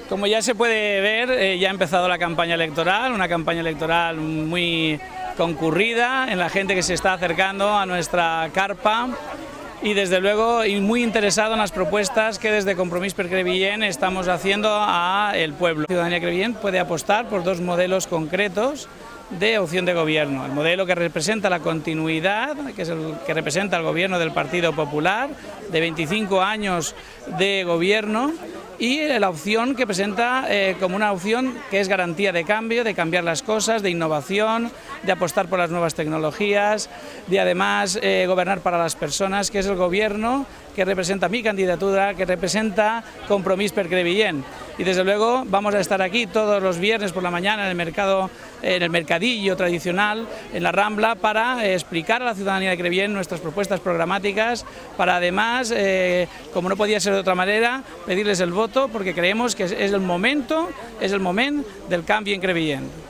Como ya se puede ver, ya ha empezado la campaña electoral, una campaña electoral muy concurrida en la gente que se está acercando a nuestra carpa y desde luego muy interesado en las propuestas que desde Compromís per Crevillent estamos haciendo al pueblo. La ciudadanía de Crevillent puede apostar por dos modelos concretos de opción de gobierno. El modelo que representa la continuidad, que es el que representa el gobierno del Partido Popular, de 25 años de gobierno, y la opción que presenta como una opción que es garantía de cambio, de cambiar las cosas, de innovación, de apostar por las nuevas tecnologías, de además gobernar para las personas, que es el gobierno que representa mi candidatura, que representa Compromís per Crevillent. Y desde luego vamos a estar aquí todos los viernes por la mañana en el mercado, en el mercadillo tradicional, en la Rambla, para explicar a la ciudadanía de Crevillent nuestras propuestas programáticas, para además, como no podía ser de otra manera, pedirles el voto, porque creemos que es el momento del cambio en Crevillent.